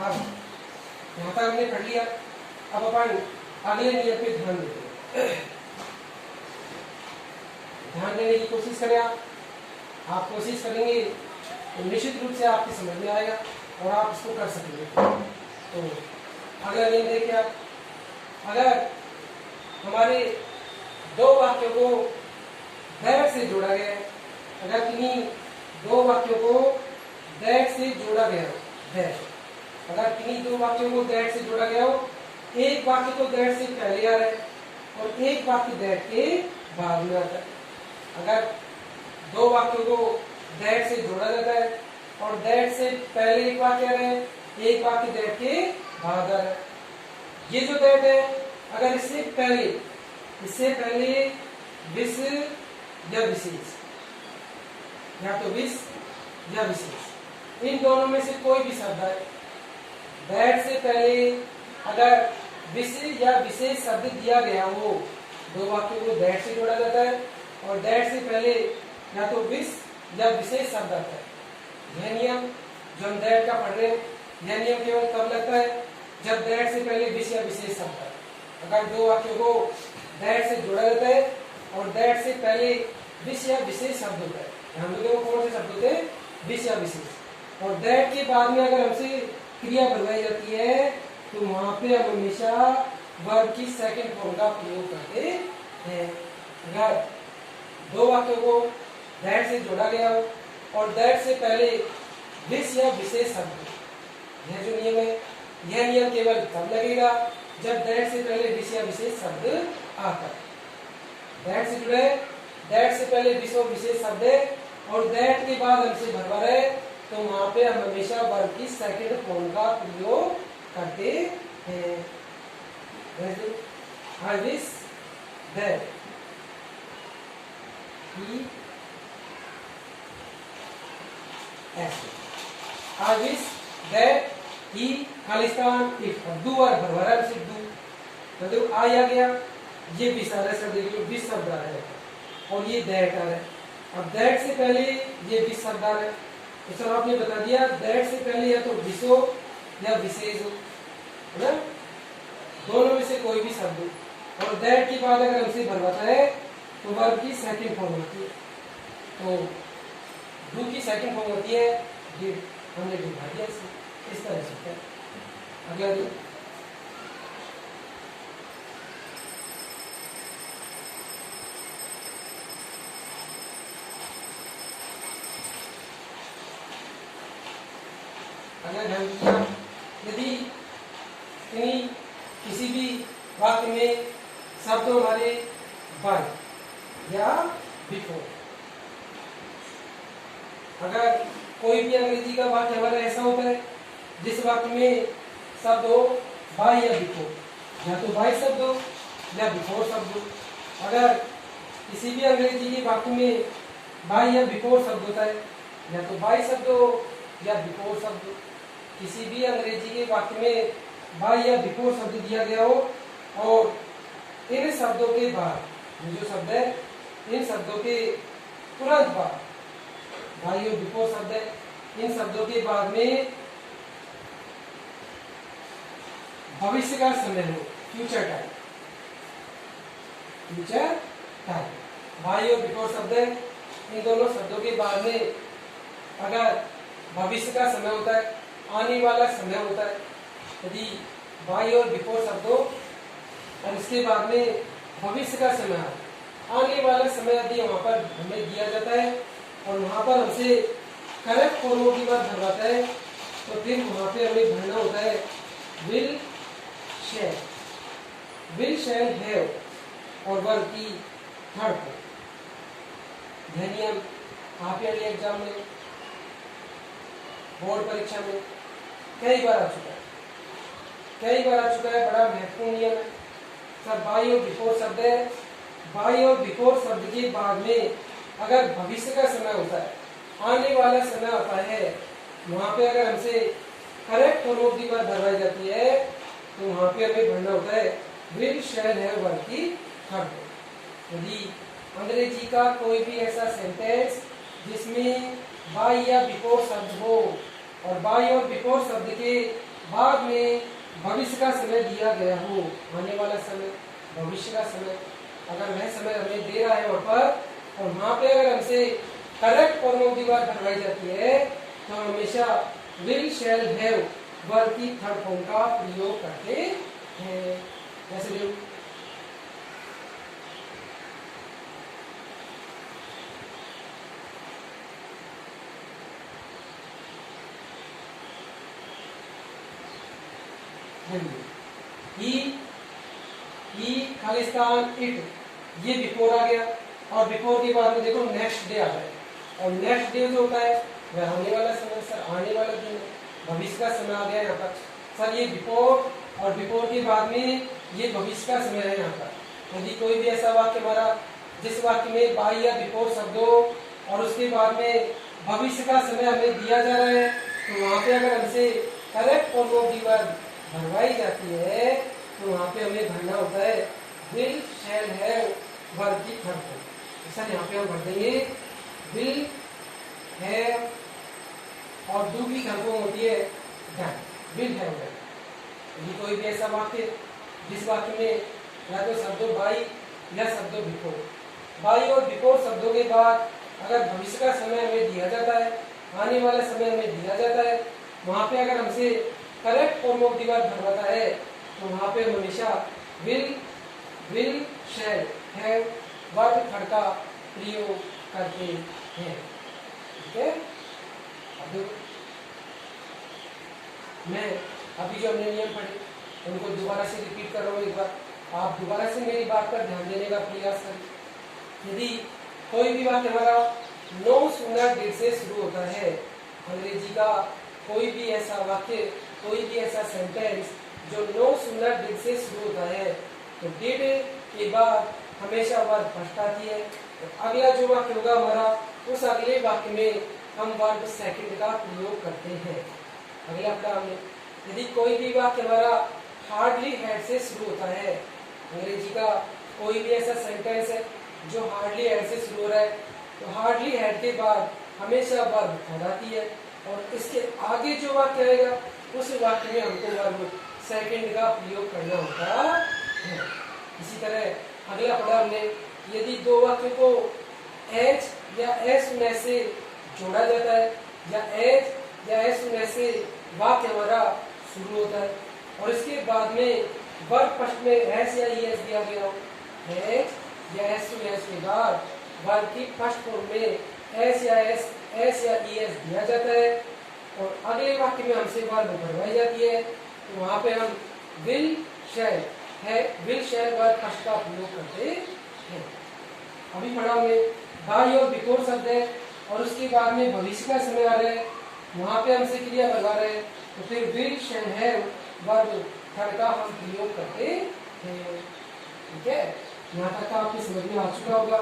अब यहाँ तक हमने पढ़ लिया। अब अपन अगले नियम पे ध्यान देते हैं। ध्यान देने की कोशिश करें। आप कोशिश करेंगे तो निश्चित रूप से आपकी समझ में आएगा और आप इसको कर सकेंगे। तो अगला नियम देखिए आप, अगर हमारे दो वाक्यों को दैट से जोड़ा गया है, अगर किन्हीं दो वाक्यों को दैट से जोड़ा गया हो, दैट, अगर किन्हीं दो वाक्यों को दैट से जोड़ा गया हो, एक वाक्य तो दैट से पहले आ रहा है और एक वाक्य दैट के बाद में आता है। अगर दो वाक्यों को दैट से जोड़ा जाता है और दैट से पहले एक वाक्य आ रहा है, एक वाक्य दैट के बाद आ रहा है, ये जो दैट है अगर इससे पहले विस या विशेष, या तो विस या विशेष, इन दोनों में से कोई भी शब्द है, दैट से पहले अगर विस या विशेष शब्द दिया गया हो, दो वाक्यों को दैट से जोड़ा जाता है और दैट से पहले या तो विस या विशेष शब्द आता है। यह नियम जो हम दैट का पढ़ रहे हैं, यह नियम केवल तब लगता है जब दैट से पहले विस या विशेष शब्द आता है। अगर दो वाक्यों को दैट से जोड़ा जाता है और दैट से पहले विस या विशेष शब्द होता है, हम लोगों को कौन से शब्द होते हैं, विस या विशेष, और दैट के बाद में अगर हमसे क्रिया बनवाई जाती है तो वहां पे हम हमेशा वर्ब की सेकंड फॉर्म का प्रयोग करते हैं। अगर दो वाक्यों को दैट से जोड़ा गया हो और दैट से पहले विस या विशेष शब्द, यह जो नियम है, यह नियम केवल तब लगेगा जब दैट से पहले विस या विशेष शब्द आता है। दैट से जुड़े, दैट से पहले विस और विशेष शब्द है और दैट के बाद हमसे भरभर है, तो वहां पे हम हमेशा वर्ब की सेकंड फॉर्म का प्रयोग करते हैं। I wish that he I wish that he Khalistan if दू और भरभरा से दू, मतलब आ गया, ये विस आ रहा है, सब देख लो विस शब्द आ रहा है और ये दैट आ रहा है। अब दैट से पहले ये विस शब्द आ रहा है, तो सर आपने बता दिया दैट से पहले या तो विस हो या विशेष हो, है ना, दोनों में से कोई भी शब्द हो, और दैट के बाद अगर हमसे भरवाता है तो वर्ब की सेकंड फॉर्म होती है। तो डू की सेकंड फॉर्म होती है डिड, हमने दिखा दिया इस तरह से। अगला दिन यदि किसी भी वाक्य में शब्द हमारे बाय या बिफोर, अगर कोई भी अंग्रेजी का वाक्य हमारा ऐसा होता है जिस वाक्य में शब्द हो बाय या बिफोर, या तो बाय शब्द हो या बिफोर शब्द हो, अगर किसी भी अंग्रेजी के वाक्य में बाय या बिफोर शब्द होता है, या तो बाय शब्द हो या बिफोर शब्द हो, किसी भी अंग्रेजी के वाक्य में बाय या बिफोर शब्द दिया गया हो और इन शब्दों के बाद, जो शब्द है इन शब्दों के तुरंत बाद, बाय और बिफोर शब्द है, इन शब्दों के बाद में भविष्य का समय हो, future time, future time, by और बिफोर शब्द है, इन दोनों शब्दों के बाद में अगर भविष्य का समय होता है, आने वाला समय होता है, यदि बाय और बिफोर शब्द हो और इसके बाद में भविष्य का समय आने वाला समय यदि वहां पर हमें दिया जाता है और वहां पर हमसे करेक्ट फॉर्म की बात भरवाता है, तो फिर वहां पे हमें भरना होता है विल शैल हैव और वर्ब की थर्ड फॉर्म। यह नियम आप एग्जाम में, बोर्ड परीक्षा में कई बार आ चुका है, बड़ा महत्वपूर्ण नियम है। सर बाय और बिफोर शब्द है, बाय और बिफोर शब्द के बाद में अगर भविष्य का समय होता है, आने वाला समय आता है, वहां पे अगर हमसे करेक्ट फॉर्म की बात भरवाई जाती है तो वहां पे हमें भरना होता है विल शैल हैव वर्ब की थर्ड फॉर्म। यदि अंग्रेजी का कोई भी ऐसा सेंटेंस जिसमें बाय या बिफोर शब्द हो और बाय और बिफोर शब्द के बाद में भविष्य का समय दिया गया हो, आने वाला समय, भविष्य का समय, अगर वह समय हमें दे रहा है वहां पर, और वहां पे अगर हमसे correct form of the verb बनवाई जाती है तो हम हमेशा विल शैल हैव वर्ब की थर्ड फॉर्म का प्रयोग करते हैं। जैसे जो ही खालिस्तान इट, ये बिफोर आ गया, और बिफोर के बाद में देखो नेक्स्ट डे आता है, और नेक्स्ट डे जो होता है वह आने वाला समय, सर आने वाला दिन, भविष्य का समय आ गया यहाँ पर सर, ये बिफोर, और बिफोर के बाद में ये भविष्य का समय है यहाँ पर। यदि कोई भी ऐसा वाक्य हमारा जिस वाक्य में बाई या बिफोर शब्दों और उसके बाद में भविष्य का समय हमें दिया जा रहा है, तो वहाँ पे अगर हमसे correct form of the verb भरवाई जाती है तो वहाँ पे हमें भरना होता है विल शैल हैव वर्ब की थर्ड फॉर्म। सर यहाँ पे हम भर देंगे विल हैव, और दूसरी थर्ड फॉर्म होती है डन, विल हैव डन। यदि कोई भी ऐसा वाक्य जिस वाक्य में या तो शब्दों बाई या शब्दों बिफोर, बाई और बिफोर शब्दों के बाद अगर भविष्य का समय हमें दिया जाता है, आने वाला समय हमें दिया जाता है, वहाँ पे अगर हमसे correct form of the verb भरवाता है तो वहाँ पे हम हमेशा will shall have verb third का प्रयोग करते हैं। ठीक है, अब मैं अभी जो हमने नियम पढ़े उनको दोबारा से रिपीट कर रहा हूँ एक बार, आप दोबारा से मेरी बात पर ध्यान देने का प्रयास करें। यदि कोई भी वाक्य हमारा नो सूनर डेट से शुरू होता है, अंग्रेजी का कोई भी ऐसा वाक्य, कोई भी ऐसा सेंटेंस जो नो सूनर डेट से शुरू होता है, तो डेट के बाद हमेशा वर्ब फर्स्ट आती है, तो अगला जो वाक्य होगा हमारा, उस अगले वाक्य में हम वर्ब सेकंड का प्रयोग करते हैं। अगला पढ़ा हमने, यदि कोई भी वाक्य हमारा हार्डली हैड से शुरू होता है, अंग्रेजी का कोई भी ऐसा सेंटेंस है जो हार्डली हैड से शुरू हो रहा है, तो हार्डली हैड के बाद हमेशा वर्ब थर्ड आती है, और इसके आगे जो वाक्य आएगा उस वाक्य में हमको वर्ब सेकंड का प्रयोग करना होता है। इसी तरह अगला पढ़ा हमने, यदि दो वाक्य को एच या एस सुनने से जोड़ा जाता है, या एच या एस सुनने से वाक्य हमारा शुरू होता है, और इसके बाद में वर्ब फर्स्ट में एस या ई एस दिया गया हो, एच या एस सुनने के बाद वर्ब की फर्स्ट फॉर्म में एस या ई एस दिया जाता है, और अगले वाक्य में हमसे वर्ब भरवाई जाती है, तो वहां पे हम विल शैल वर्ब फर्स्ट का प्रयोग करते हैं। अभी पढ़ा हमने बाई और बिफोर शब्द है, और उसके बाद में भविष्य का समय आ रहा है, वहां पे हमसे क्रिया भरवा रहे हैं, तो फिर will shall have verb third का हम प्रयोग करते हैं। ठीक है, यहाँ तक आपकी समझ में आ चुका होगा,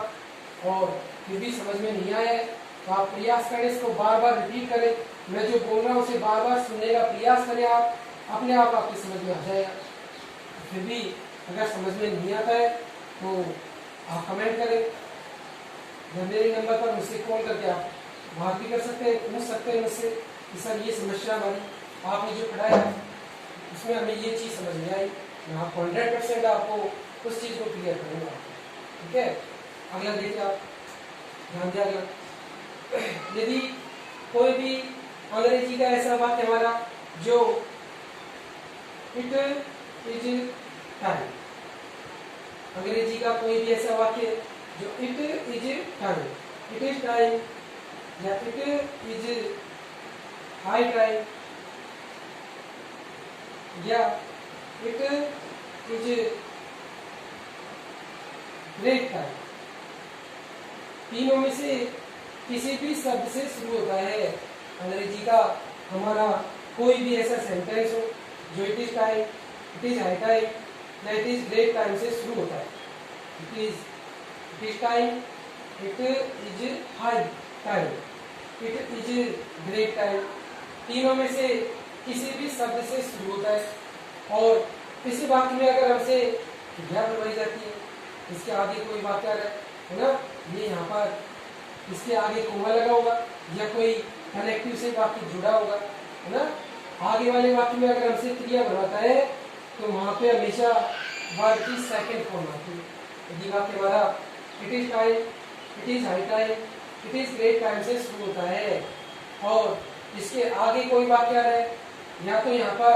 और फिर भी समझ में नहीं आया है तो आप प्रयास करें, इसको बार बार रिपीट करें, मैं जो बोल रहा हूँ उसे बार बार सुनने का प्रयास करें, आप अपने आप आपकी समझ में आ जाएगा। फिर भी अगर समझ में नहीं आता है तो आप कमेंट करें, या मेरे नंबर पर मुझसे कॉल करके आप बात भी कर सकते हैं, पूछ सकते हैं मुझसे कि सर ये समस्या हमारी आपने जो पढ़ाया उसमें हमें ये चीज़ समझ में आई, मैं आपको 100% आपको उस चीज़ को क्लियर करूँगा। ठीक है, अगला देखिए आप, ध्यान दिया अगला, यदि कोई भी अंग्रेजी का ऐसा वाक्य हमारा जो इट इज टाइम, अंग्रेजी का कोई भी ऐसा वाक्य जो it is time, it is time, या इट इज हाई टाइम, या इट इज ग्रेट टाइम, तीनों में से किसी भी शब्द से शुरू होता है अंग्रेजी का हमारा कोई भी ऐसा सेंटेंस हो जो it is time, it is high time या इट इज ग्रेट टाइम से शुरू होता है। It is time, it is high time, it is great time, तीनों में से किसी भी शब्द से शुरू होता है, और इस वाक्य में अगर हमसे क्रिया बनवाई जाती है, इसके आगे कोई वाक्य आ रहा है ना, ये यहाँ पर इसके आगे कोमा लगा होगा या कोई कनेक्टिव से वाक्य जुड़ा होगा, है ना, आगे वाले वाक्य में अगर हमसे क्रिया बनवाता है तो वहां पे हमेशा वर्ब की सेकंड फॉर्म आती है। यदि वाक्य हमारा it is time, it is high time, it is great time से शुरू होता है और इसके आगे कोई वाक्य आ रहा है, या तो यहाँ पर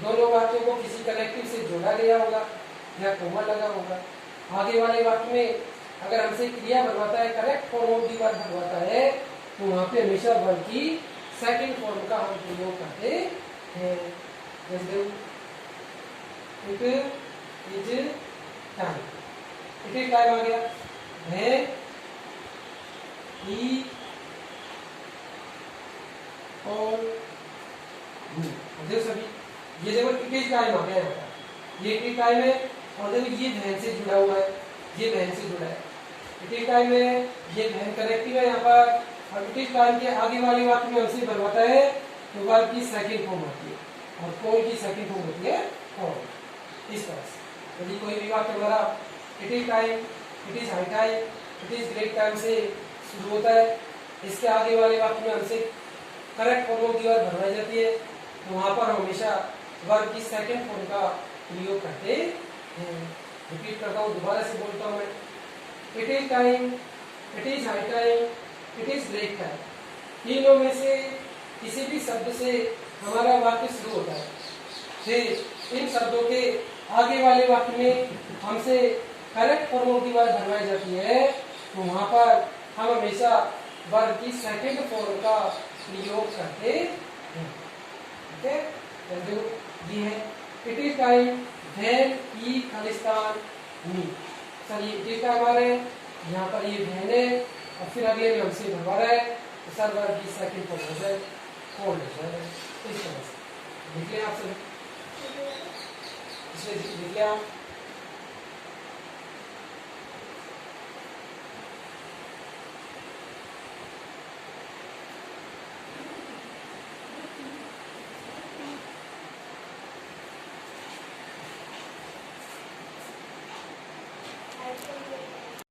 दोनों वाक्यों को किसी कनेक्टिव से जोड़ा गया होगा या कोमा लगा होगा। आगे वाले वाक्य में अगर हमसे क्रिया बनवाता है, correct form of the verb बनवाता है, तो वहां पे हमेशा वर्ब की सेकंड फॉर्म का हम प्रयोग करते हैं। जैसे it is time, it is time आ गया है, ही और देखो सभी ये देखो इट इज टाइम आ गया यहाँ पर, ये इट इज टाइम है और देखो ये वैन से जुड़ा हुआ है, ये वैन से जुड़ा है। इट इज टाइम है, ये वैन कनेक्टिव है यहाँ पर, और इट इज टाइम के आगे वाले वाक्य में हमसे बनवाता है तो वर्ब की सेकंड फॉर्म होती है और कौन की सेकंड फॉर्म होती है कौन। इस तरह से यदि कोई भी वाक्य हमारा it is time, it is high time, it is great time से शुरू होता है, इसके आगे वाले वाक्य में हमसे correct form of the verb बनवाई जाती है, तो वहां पर हमेशा वर्ब की सेकंड फॉर्म का प्रयोग करते हैं। रिपीट करता हूँ, दोबारा से बोलता हूँ मैं, it is time, it is high time, it is great time. तीनों में से किसी भी शब्द से हमारा वाक्य शुरू होता है, फिर इन शब्दों के आगे वाले वाक्य में हमसे correct form of the verb बनवाई जाती है, तो वहां पर हम हमेशा वर्ब की सेकंड फॉर्म का प्रयोग करते हैं। ठीक है, ये है it is time when he Khalistan me. Sir ये इट इज टाइम आ रहे हैं, यहाँ पर ये वैन है और फिर अगले में हमसे बनवा रहा है, तो सर वर्ब की सेकंड फॉर्म हो जाए कौन हो जाए। इस तरह से लिख लिया आप सब, इसलिए लिख लिया।